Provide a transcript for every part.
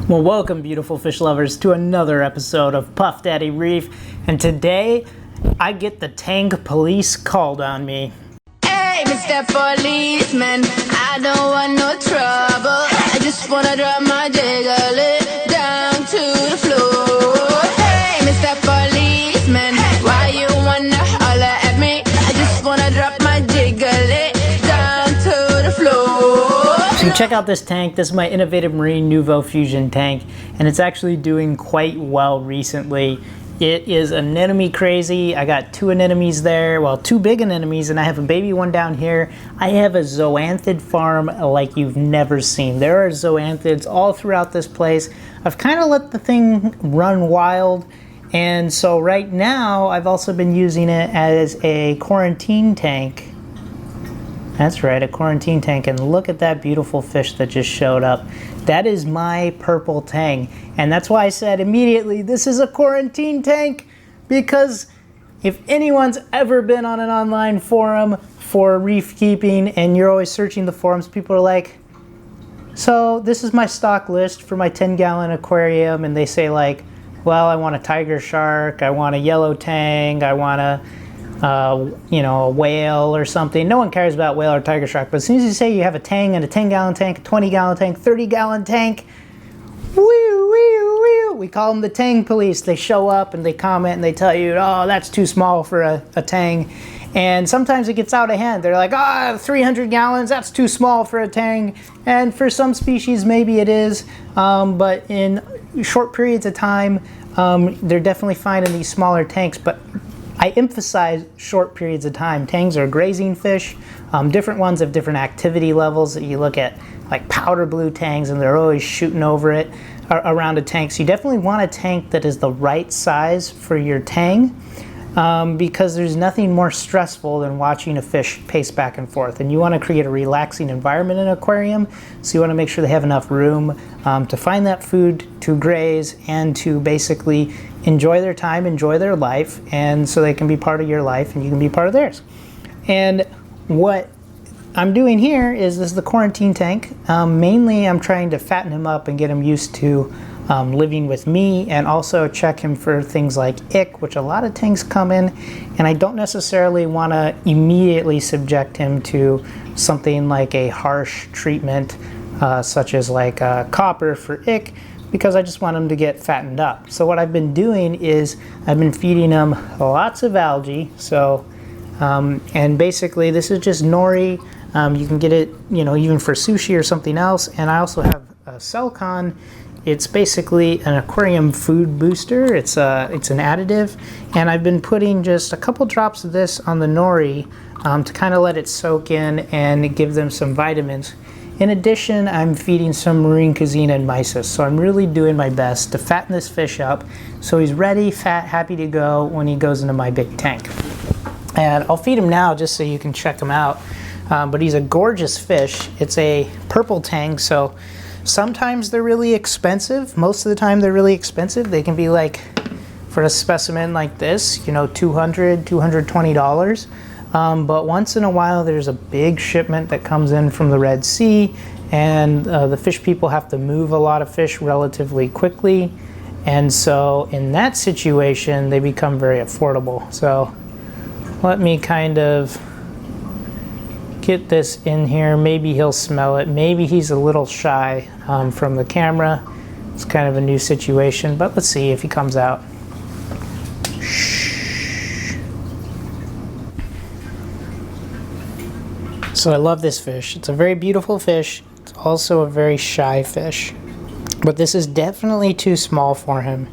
Well, welcome beautiful fish lovers to another episode of Puff Daddy Reef, and today I get the Tang Police called on me. Hey, Mr. Policeman, I don't want no trouble. I just wanna drop my jiggle down to the floor. Hey, Mr. Policeman, why you wanna holler at me? I just wanna drop my jiggle down to the floor. So check out this tank. This is my innovative Marine Nouveau Fusion tank, and it's actually doing quite well recently. It is anemone crazy. I got two anemones there, well, two big anemones, and I have a baby one down here. I have a zoanthid farm like you've never seen. There are zoanthids all throughout this place. I've kind of let the thing run wild, and so right now I've also been using it as a quarantine tank. That's right, a quarantine tank, and look at that beautiful fish that just showed up. That is my purple tang, and that's why I said immediately, this is a quarantine tank, because if anyone's ever been on an online forum for reef keeping and you're always searching the forums, people are like, so this is my stock list for my 10-gallon aquarium, and they say like, well, I want a tiger shark, I want a yellow tang, I want a a whale or something. No one cares about whale or tiger shark, but as soon as you say you have a tang and a 10-gallon tank, a 20-gallon tank, 30-gallon tank, we call them the Tang Police. They show up and they comment and they tell you, oh, that's too small for a tang. And sometimes it gets out of hand. They're like, 300 gallons, that's too small for a tang. And for some species, maybe it is, but in short periods of time, they're definitely fine in these smaller tanks. But I emphasize short periods of time. Tangs are grazing fish. Different ones have different activity levels. You look at like powder blue tangs and they're always shooting over it around a tank. So you definitely want a tank that is the right size for your tang, because there's nothing more stressful than watching a fish pace back and forth. And you want to create a relaxing environment in an aquarium. So you want to make sure they have enough room to find that food, to graze, and to basically enjoy their time, enjoy their life, and so they can be part of your life and you can be part of theirs. And what I'm doing here is this is the quarantine tank. Mainly I'm trying to fatten him up and get him used to living with me, and also check him for things like ick, which a lot of tanks come in, and I don't necessarily want to immediately subject him to something like a harsh treatment such as like copper for ick, because I just want them to get fattened up. So what I've been doing is I've been feeding them lots of algae. So and basically this is just nori. You can get it, even for sushi or something else. And I also have a selcon. It's basically an aquarium food booster. It's an additive, and I've been putting just a couple drops of this on the nori to kind of let it soak in and give them some vitamins. In addition, I'm feeding some marine cuisine and mysis, so I'm really doing my best to fatten this fish up so he's ready, fat, happy to go when he goes into my big tank. And I'll feed him now just so you can check him out, but he's a gorgeous fish. It's a purple tang, so sometimes they're really expensive. Most of the time they're really expensive. They can be like, for a specimen like this, $200, $220. But once in a while there's a big shipment that comes in from the Red Sea, and the fish people have to move a lot of fish relatively quickly, and so in that situation they become very affordable. So let me kind of get this in here. Maybe he'll smell it. Maybe he's a little shy from the camera. It's kind of a new situation, but let's see if he comes out. So I love this fish. It's a very beautiful fish. It's also a very shy fish. But this is definitely too small for him.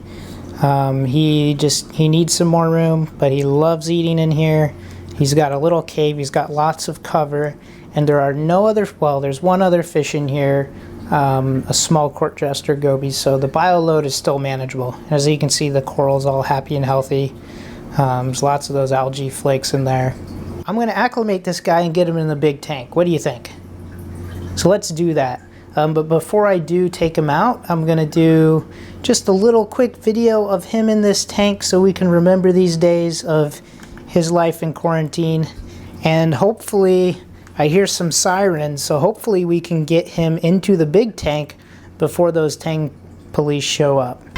He needs some more room, but he loves eating in here. He's got a little cave, he's got lots of cover, and there are no other, well, there's one other fish in here, a small court jester goby, so the bio load is still manageable. As you can see, the coral's all happy and healthy. There's lots of those algae flakes in there. I'm going to acclimate this guy and get him in the big tank. What do you think? So let's do that. But before I do take him out, I'm going to do just a little quick video of him in this tank so we can remember these days of his life in quarantine. And hopefully, I hear some sirens, so hopefully we can get him into the big tank before those Tang police show up.